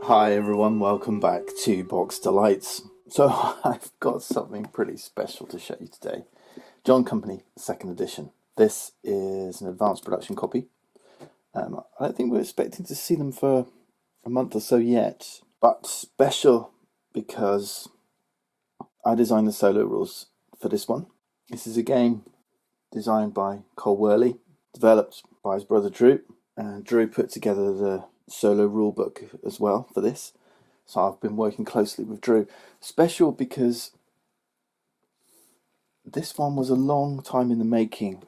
Hi everyone, welcome back to Box Delights. So I've got something pretty special to show you today. John Company, second edition. This is an advanced production copy. I don't think we're expecting to see them for a month or so yet, but special because I designed the solo rules for this one. This is a game designed by Cole Worley, developed by his brother Drew, and Drew put together the solo rulebook as well for this. So I've been working closely with Drew. Special because this one was a long time in the making.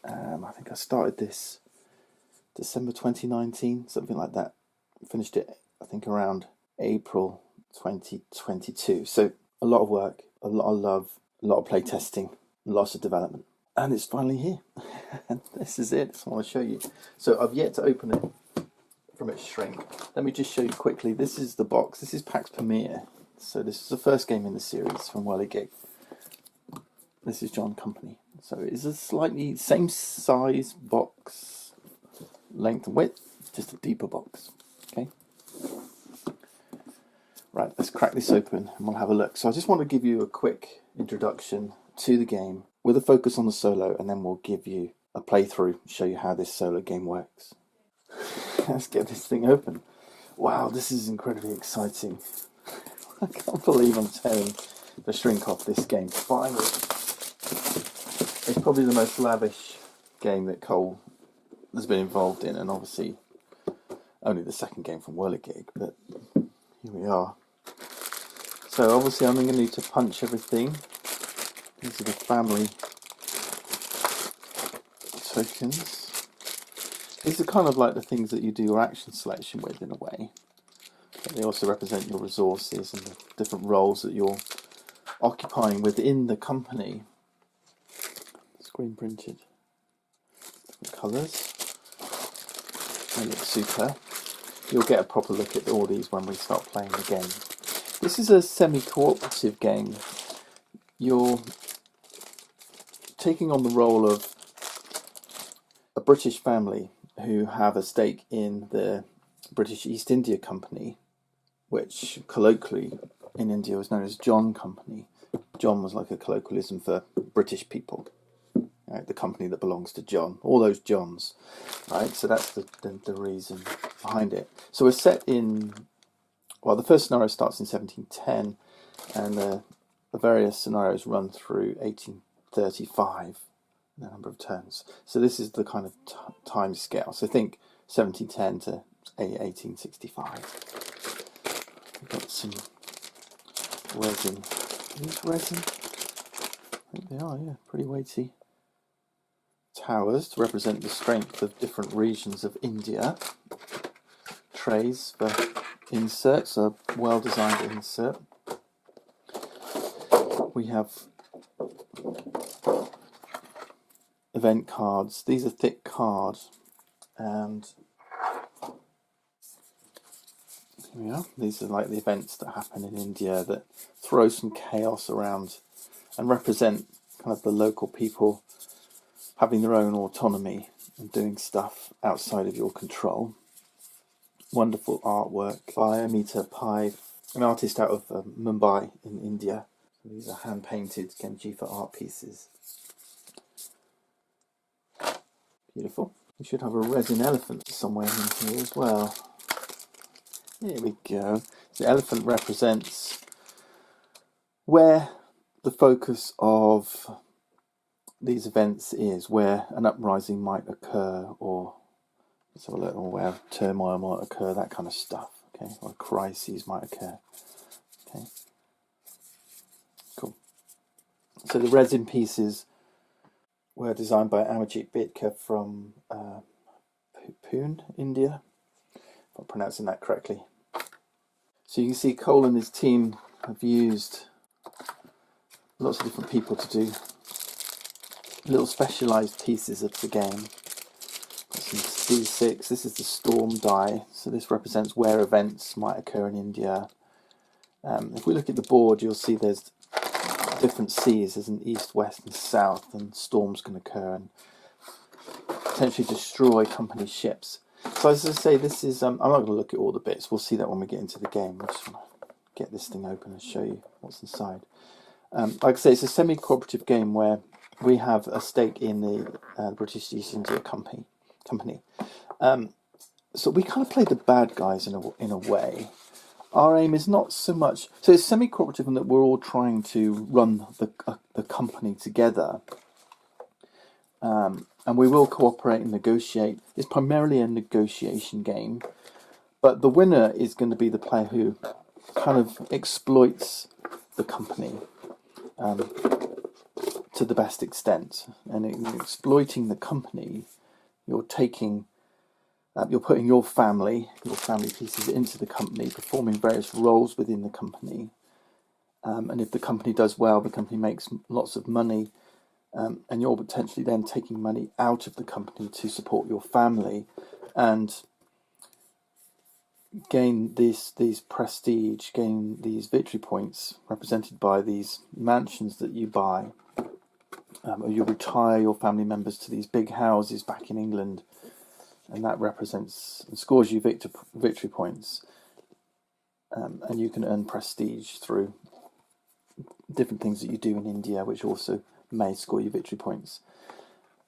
I think I started this December 2019, something like that. Finished it, I think, around April 2022. So a lot of work, a lot of love, a lot of play testing, lots of development. And it's finally here. And this is it. So I want to show you. So I've yet to open it from its shrink. Let me just show you quickly. This is the box. This is PAX Premier. So this is the first game in the series from Whirligig. This is John Company. So it's a slightly same size box, length and width, just a deeper box. Okay. Right, let's crack this open and we'll have a look. So I just want to give you a quick introduction to the game with a focus on the solo, and then we'll give you a playthrough, show you how this solo game works. Let's get this thing open. Wow, this is incredibly exciting. I can't believe I'm tearing the shrink off this game. Finally. It's probably the most lavish game that Cole has been involved in, and obviously only the second game from Whirligig, but here we are. So obviously I'm going to need to punch everything. These are the family tokens. These are kind of like the things that you do your action selection with in a way. But they also represent your resources and the different roles that you're occupying within the company. Screen printed. Different colours. They look super. You'll get a proper look at all these when we start playing the game. This is a semi-cooperative game. You're taking on the role of a British family who have a stake in the British East India Company, which colloquially in India was known as John Company. John was like a colloquialism for British people, right? The company that belongs to John, all those Johns, right? So that's the reason behind it. So we're set in, well, the first scenario starts in 1710, and the various scenarios run through 1835, the number of turns. So this is the kind of time scale. So think 1710 to 1865. We've got some resin. Are these resin? I think they are, yeah, pretty weighty. Towers to represent the strength of different regions of India. Trays for inserts, a well-designed insert. We have event cards. These are thick cards, and here we are. These are like the events that happen in India that throw some chaos around and represent kind of the local people having their own autonomy and doing stuff outside of your control. Wonderful artwork by Amita Pai, an artist out of Mumbai in India. So these are hand-painted Genjifa art pieces. Beautiful. We should have a resin elephant somewhere in here as well. Here we go. The elephant represents where the focus of these events is, where an uprising might occur, or let's have a look, or where turmoil might occur, that kind of stuff. Okay, or crises might occur. Okay, cool. So the resin pieces were designed by Amarjit Bidkar from Pune, India, if I'm pronouncing that correctly. So you can see Cole and his team have used lots of different people to do little specialised pieces of the game. Some D6, this is the storm die, so this represents where events might occur in India. If we look at the board, you'll see there's different seas. There's an east, west and south, and storms can occur and potentially destroy company ships. So as I say, this is, I'm not going to look at all the bits, we'll see that when we get into the game. I just want to get this thing open and show you what's inside. Like I say, it's a semi-cooperative game where we have a stake in the British East India Company. So we kind of play the bad guys in a way. Our aim is not so much, so it's semi-cooperative in that we're all trying to run the company together, and we will cooperate and negotiate. It's primarily a negotiation game, but the winner is going to be the player who kind of exploits the company to the best extent. And in exploiting the company, you're taking, you're putting your family pieces into the company, performing various roles within the company. And if the company does well, the company makes lots of money, and you're potentially then taking money out of the company to support your family and gain these prestige, gain these victory points represented by these mansions that you buy, or you retire your family members to these big houses back in England, and that represents and scores you victory points, and you can earn prestige through different things that you do in India, which also may score you victory points.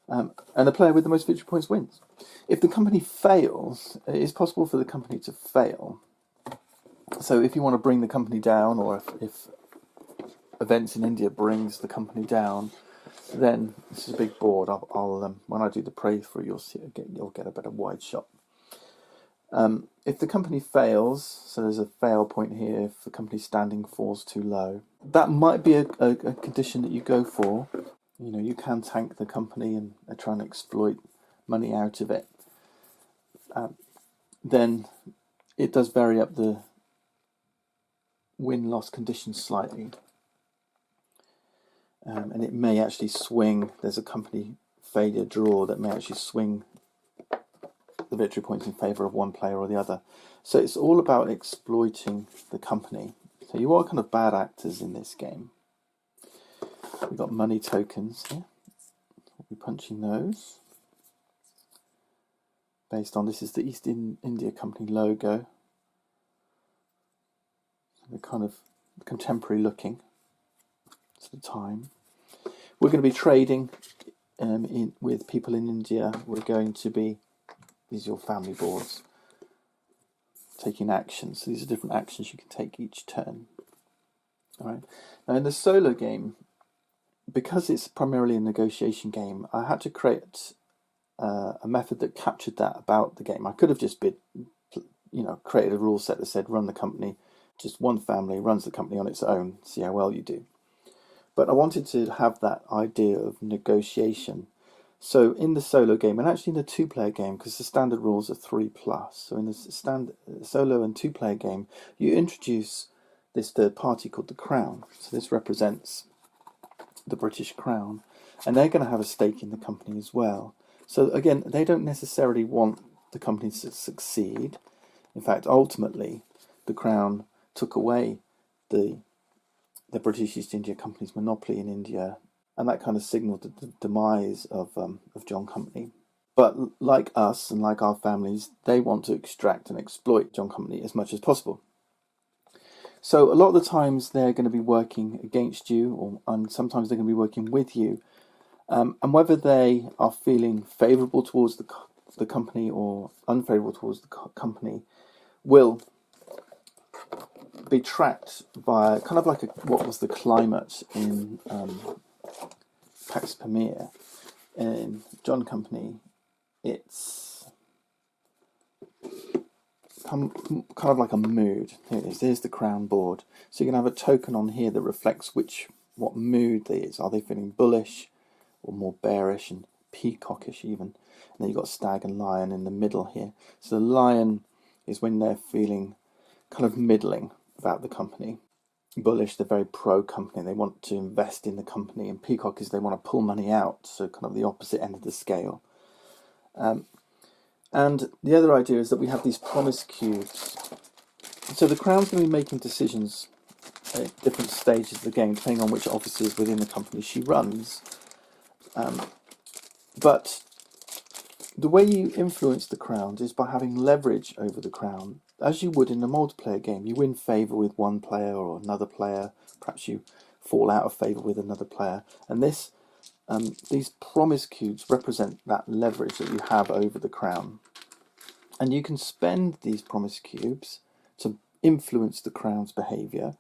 And the player with the most victory points wins. If the company fails, it is possible for the company to fail. So if you want to bring the company down, or if events in India brings the company down, then this is a big board. I'll when I do the playthrough, you'll get a better wide shot. If the company fails, so there's a fail point here. If the company's standing falls too low, that might be a condition that you go for. You know, you can tank the company and try and exploit money out of it. Then it does vary up the win-loss conditions slightly. And it may actually swing. There's a company failure draw that may actually swing the victory points in favour of one player or the other. So it's all about exploiting the company. So you are kind of bad actors in this game. We've got money tokens here. We'll be punching those. Based on, this is the East India Company logo. They're kind of contemporary looking to the time. We're going to be trading with people in India. We're going to be, these are your family boards, taking actions. So these are different actions you can take each turn. All right. Now in the solo game, because it's primarily a negotiation game, I had to create a method that captured that about the game. I could have just created a rule set that said run the company, just one family runs the company on its own, see how well you do. But I wanted to have that idea of negotiation. So in the solo game, and actually in the two-player game, because the standard rules are 3+, so in the solo and two-player game, you introduce this third party called the Crown. So this represents the British Crown, and they're going to have a stake in the company as well. So again, they don't necessarily want the company to succeed. In fact, ultimately, the Crown took away the British East India Company's monopoly in India, and that kind of signalled the demise of John Company. But like us and like our families, they want to extract and exploit John Company as much as possible. So a lot of the times they're going to be working against you, and sometimes they're going to be working with you. And whether they are feeling favourable towards the company or unfavourable towards the company will be tracked by kind of like what was the climate in Pax Pamir. In John Company, it's kind of like a mood. Here it is. There's the Crown board. So you can have a token on here that reflects what mood they is. Are they feeling bullish or more bearish and peacockish even? And then you've got stag and lion in the middle here. So the lion is when they're feeling kind of middling about the company. Bullish, they're very pro-company. They want to invest in the company. And peacock is they want to pull money out. So kind of the opposite end of the scale. And the other idea is that we have these promise cubes. So the Crown's going to be making decisions at different stages of the game, depending on which offices within the company she runs. But the way you influence the crowns is by having leverage over the crown, as you would in a multiplayer game. You win favour with one player or another player. Perhaps you fall out of favour with another player. And these promise cubes represent that leverage that you have over the crown. And you can spend these promise cubes to influence the crown's behaviour.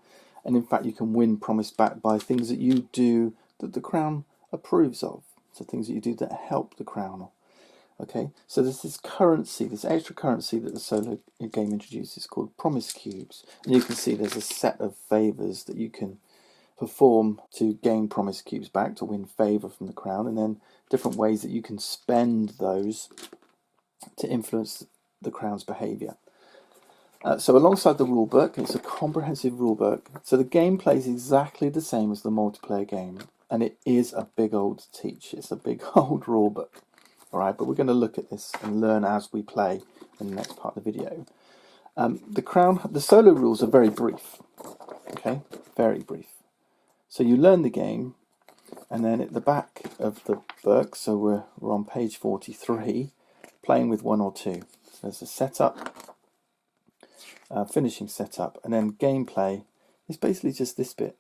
And in fact, you can win promise back by things that you do that the crown approves of. So things that you do that help the crown. Okay, so there's this currency, this extra currency that the solo game introduces called promise cubes. And you can see there's a set of favours that you can perform to gain promise cubes back, to win favour from the crown, and then different ways that you can spend those to influence the crown's behaviour. So alongside the rulebook, it's a comprehensive rulebook. So the gameplay is exactly the same as the multiplayer game, and it is a big old teach. It's a big old rulebook. All right, but we're going to look at this and learn as we play in the next part of the video. The solo rules are very brief. Okay, very brief. So you learn the game, and then at the back of the book, so we're on page 43, playing with 1 or 2. So there's a setup, finishing setup, and then gameplay is basically just this bit,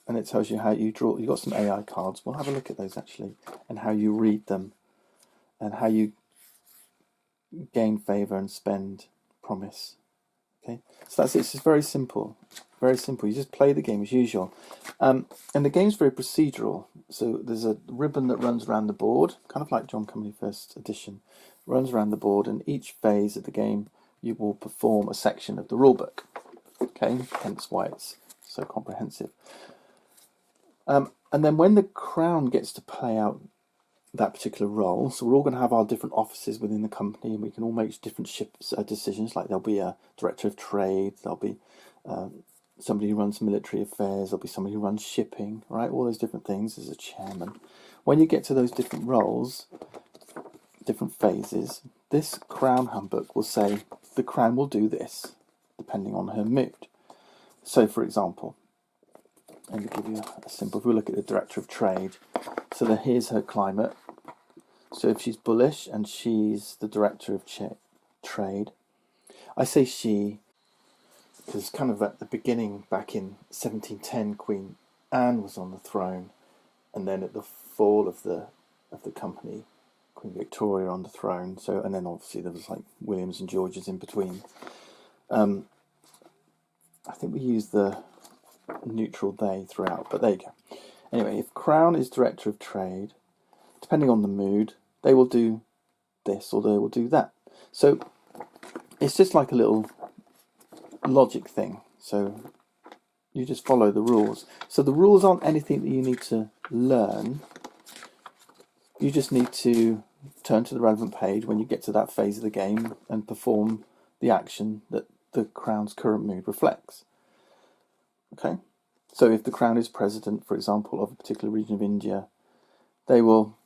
and it tells you how you draw. You've got some AI cards. We'll have a look at those actually, and how you read them, and how you gain favour and spend promise. Okay, so that's it. It's just very simple. Very simple. You just play the game as usual. And the game's very procedural. So there's a ribbon that runs around the board, kind of like John Company First Edition, runs around the board, and each phase of the game you will perform a section of the rulebook. Okay, hence why it's so comprehensive. And then when the crown gets to play out that particular role, so we're all going to have our different offices within the company, and we can all make different decisions. Like there'll be a director of trade, there'll be somebody who runs military affairs, there'll be somebody who runs shipping, right? All those different things as a chairman. When you get to those different roles, different phases, this crown handbook will say the crown will do this depending on her mood. So for example, let me give you a simple, if we look at the director of trade, so here's her climate. So if she's bullish and she's the director of trade, I say she because kind of at the beginning, back in 1710, Queen Anne was on the throne, and then at the fall of the company, Queen Victoria on the throne. So, and then obviously there was like Williams and Georges in between. I think we use the neutral they throughout, but there you go. Anyway, if Crown is director of trade, depending on the mood, they will do this or they will do that. So it's just like a little logic thing. So you just follow the rules. So the rules aren't anything that you need to learn. You just need to turn to the relevant page when you get to that phase of the game and perform the action that the Crown's current mood reflects. Okay? So if the Crown is president, for example, of a particular region of India, they will,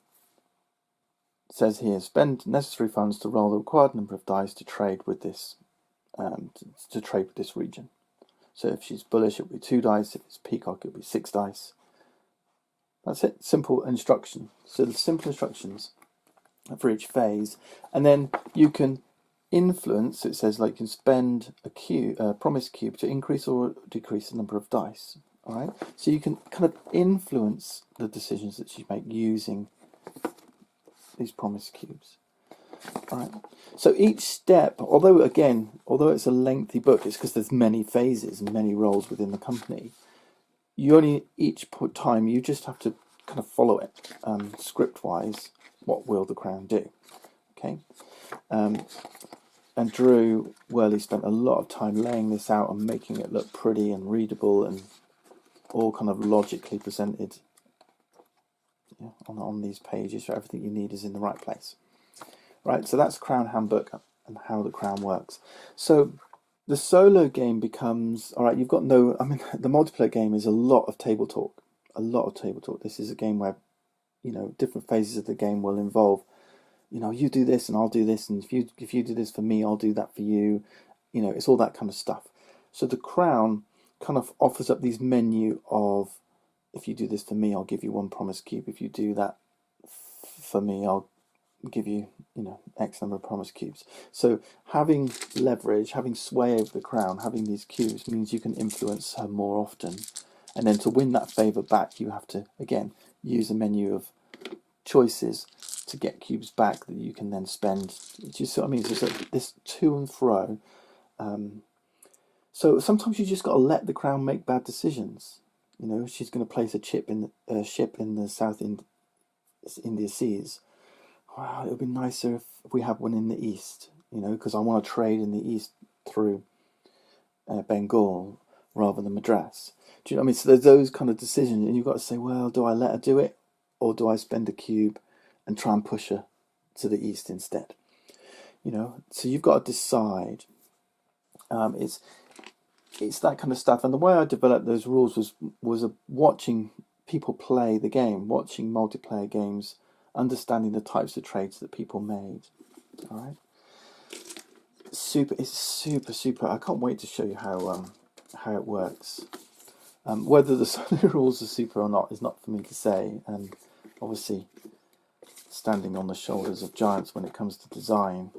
it says here, spend necessary funds to roll the required number of dice to trade with this region. So if she's bullish, it'll be 2 dice. If it's peacock, it'll be 6 dice. That's it. Simple instruction. So the simple instructions for each phase, and then you can influence. So it says like you can spend a promise cube to increase or decrease the number of dice. All right. So you can kind of influence the decisions that you make using these promise cubes. All right. So each step, although it's a lengthy book, it's because there's many phases and many roles within the company. You only each time you just have to kind of follow it script-wise. What will the Crown do? Okay. And Drew Worley spent a lot of time laying this out and making it look pretty and readable and all kind of logically presented on these pages, so everything you need is in the right place. Right, so that's Crown Handbook and how the Crown works. So the solo game becomes, all right, you've got the multiplayer game is a lot of table talk. This is a game where, different phases of the game will involve, you do this and I'll do this, and if you do this for me, I'll do that for you. It's all that kind of stuff. So the Crown kind of offers up these menu of, if you do this for me, I'll give you 1 promise cube. If you do that for me, I'll give you, X number of promise cubes. So having leverage, having sway over the crown, having these cubes means you can influence her more often. And then to win that favour back, you have to, again, use a menu of choices to get cubes back that you can then spend. Do you see what I mean? So it's this to and fro. So sometimes you just got to let the crown make bad decisions. She's going to place a ship in the South India Seas. Wow, it would be nicer if we have one in the East, because I want to trade in the East through Bengal rather than Madras. Do you know what I mean? So there's those kind of decisions, and you've got to say, well, do I let her do it, or do I spend a cube and try and push her to the East instead? So you've got to decide. It's that kind of stuff, and the way I developed those rules was watching people play the game, watching multiplayer games, understanding the types of trades that people made. All right, it's super. I can't wait to show you how it works. Whether the rules are super or not is not for me to say, and obviously standing on the shoulders of giants when it comes to design.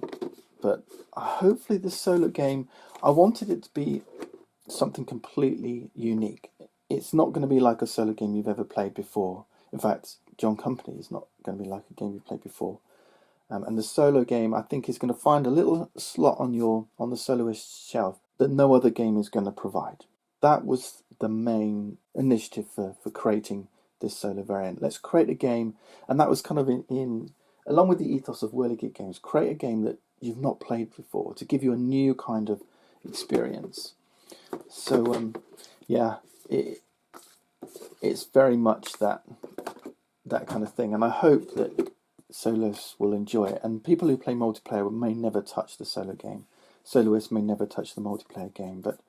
But hopefully this solo game, I wanted it to be something completely unique. It's not going to be like a solo game you've ever played before. In fact, John Company is not going to be like a game you've played before. And the solo game, I think, is going to find a little slot on the soloist shelf that no other game is going to provide. That was the main initiative for creating this solo variant. Let's create a game, and that was kind of in along with the ethos of Whirligig games, create a game that you've not played before to give you a new kind of experience. So it's very much that kind of thing, and I hope that soloists will enjoy it. And people who play multiplayer may never touch the solo game. Soloists may never touch the multiplayer game, but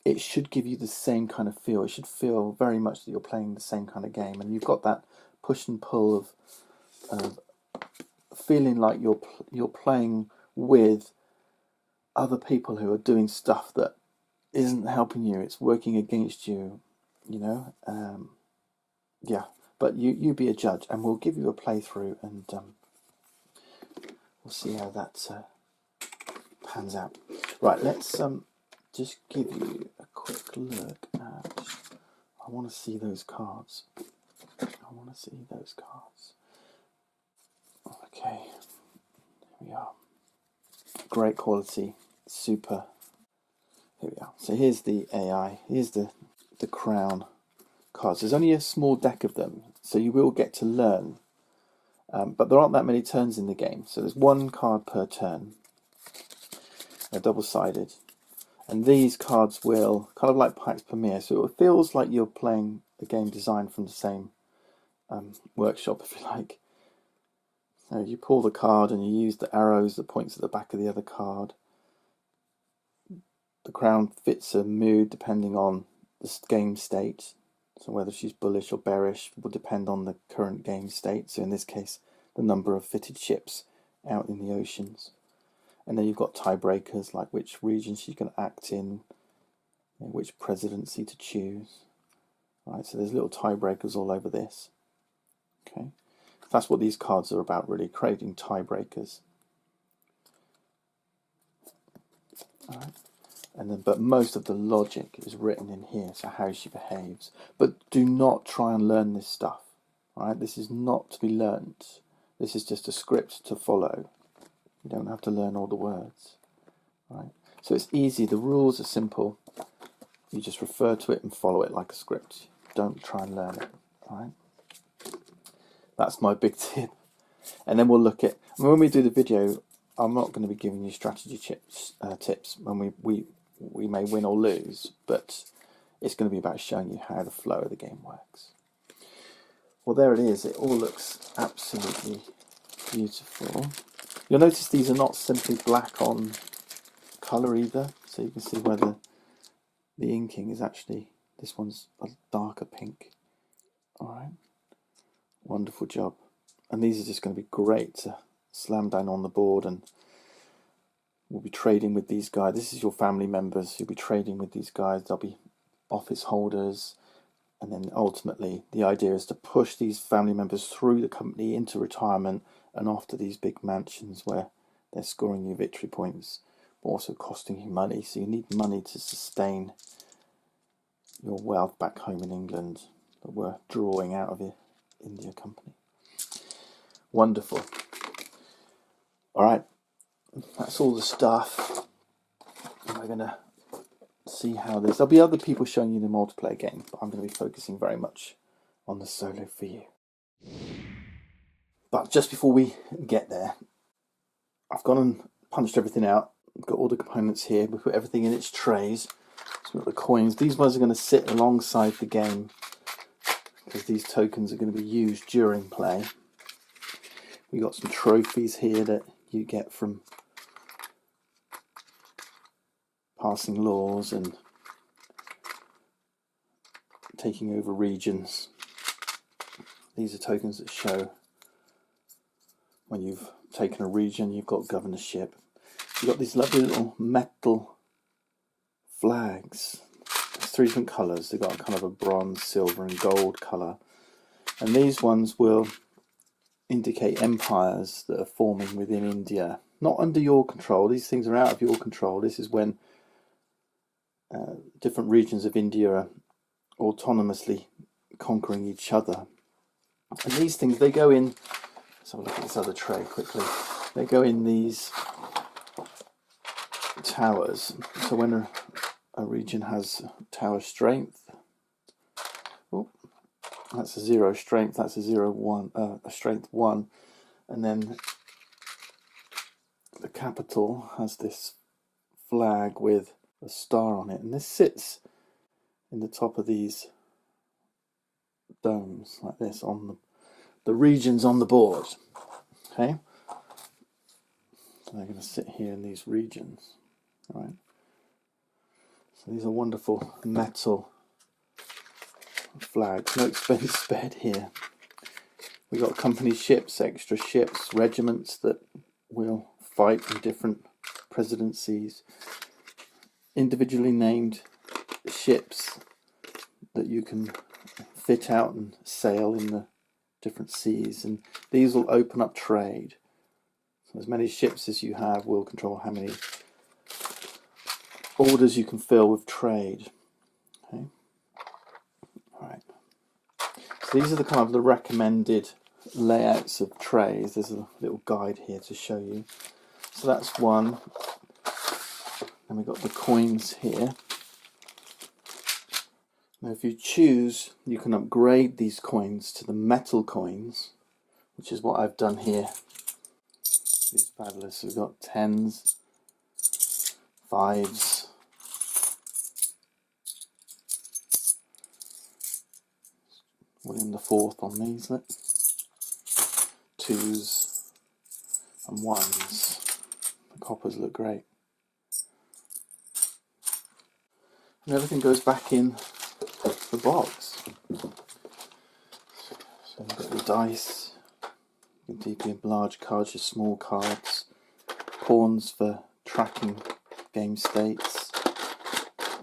it should give you the same kind of feel. It should feel very much that you're playing the same kind of game, and you've got that push and pull of feeling like you're playing with other people who are doing stuff that isn't helping you. It's working against you, But you be a judge, and we'll give you a playthrough, and we'll see how that pans out. Right, let's just give you a quick look at. I want to see those cards. Okay, here we are. Great quality, super. Here we are. So here's the AI. Here's the crown cards. There's only a small deck of them, so you will get to learn. But there aren't that many turns in the game, so there's one card per turn. They're double-sided. And these cards will, kind of like Pax Premier, so it feels like you're playing a game designed from the same workshop, if you like. So you pull the card and you use the arrows that points at the back of the other card. The crown fits a mood depending on the game state. So whether she's bullish or bearish will depend on the current game state. So in this case, the number of fitted ships out in the oceans. And then you've got tiebreakers, like which region she's going to act in, which presidency to choose. Right, so there's little tiebreakers all over this. Okay, that's what these cards are about, really, creating tiebreakers. All right. But most of the logic is written in here, so how she behaves. But do not try and learn this stuff. Right? This is not to be learnt. This is just a script to follow. You don't have to learn all the words. Right? So it's easy. The rules are simple. You just refer to it and follow it like a script. Don't try and learn it. Right? That's my big tip. And then we'll look at. When we do the video, I'm not going to be giving you strategy tips when we may win or lose, but it's going to be about showing you how the flow of the game works. Well, there it is. It all looks absolutely beautiful. You'll notice these are not simply black on colour either, so you can see where the inking is actually, this one's a darker pink. Alright, wonderful job. And these are just going to be great to slam down on the board, and we'll be trading with these guys. This is your family members who'll be trading with these guys. They'll be office holders, And then ultimately the idea is to push these family members through the company into retirement and after these big mansions where they're scoring you victory points, but also costing you money. So you need money to sustain your wealth back home in England that we're drawing out of the India company. Wonderful. All right, that's all the stuff. And we're going to see how this... There'll be other people showing you the multiplayer game, but I'm going to be focusing very much on the solo for you. But just before we get there, I've gone and punched everything out. I've got all the components here. We put everything in its trays. So we've got the coins. These ones are going to sit alongside the game because these tokens are going to be used during play. We got some trophies here that you get from passing laws and taking over regions. These are tokens that show when you've taken a region, you've got governorship. You've got these lovely little metal flags. There's 3 different colours. They've got kind of a bronze, silver and gold colour. And these ones will indicate empires that are forming within India. Not under your control. These things are out of your control. This is when different regions of India are autonomously conquering each other. And these things, they go in... Let's have a look at this other tray quickly. They go in these towers. So when a region has tower strength, oh, that's a 0 strength, that's a 0 1, a strength 1, and then the capital has this flag with a star on it, and this sits in the top of these domes like this on the regions on the board. Okay, so they're going to sit here in these regions. All right. So these are wonderful metal flags. No expense spared here. We got company ships, extra ships, regiments that will fight in different presidencies. Individually named ships that you can fit out and sail in the different seas, and these will open up trade. So as many ships as you have will control how many orders you can fill with trade. Okay. All right. So these are the kind of the recommended layouts of trays. There's a little guide here to show you. So that's one. Then we've got the coins here. Now if you choose, you can upgrade these coins to the metal coins, which is what I've done here. It's fabulous. We've got 10s, 5s, William IV on these, look. 2s and 1s. The coppers look great. And everything goes back in the box. So you've got your dice, you can deep in large cards, your small cards, pawns for tracking game states,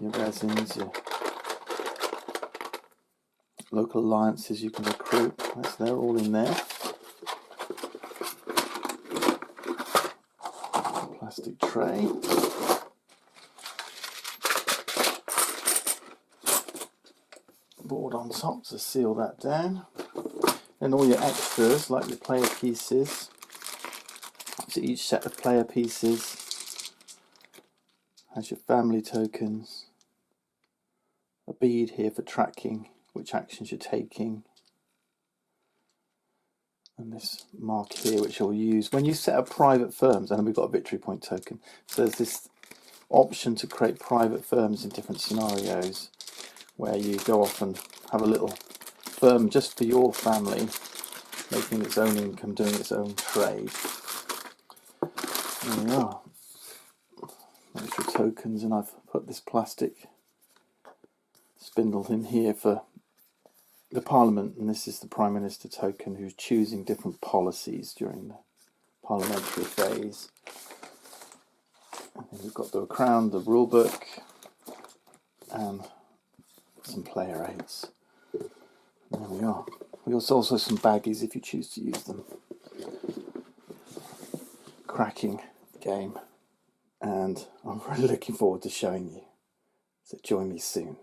your resins, your local alliances you can recruit. They're all in there. Plastic tray. Board on top to seal that down. Then all your extras, like your player pieces. So each set of player pieces has your family tokens. A bead here for tracking which actions you're taking. And this mark here which you'll use when you set up private firms. And then we've got a victory point token. So there's this option to create private firms in different scenarios, where you go off and have a little firm just for your family, making its own income, doing its own trade. There we are. Extra tokens, and I've put this plastic spindle in here for the Parliament, and this is the Prime Minister token who's choosing different policies during the parliamentary phase. And then we've got the crown, the rule book, and some player aids. There we are. We also some baggies if you choose to use them. Cracking game, and I'm really looking forward to showing you. So join me soon.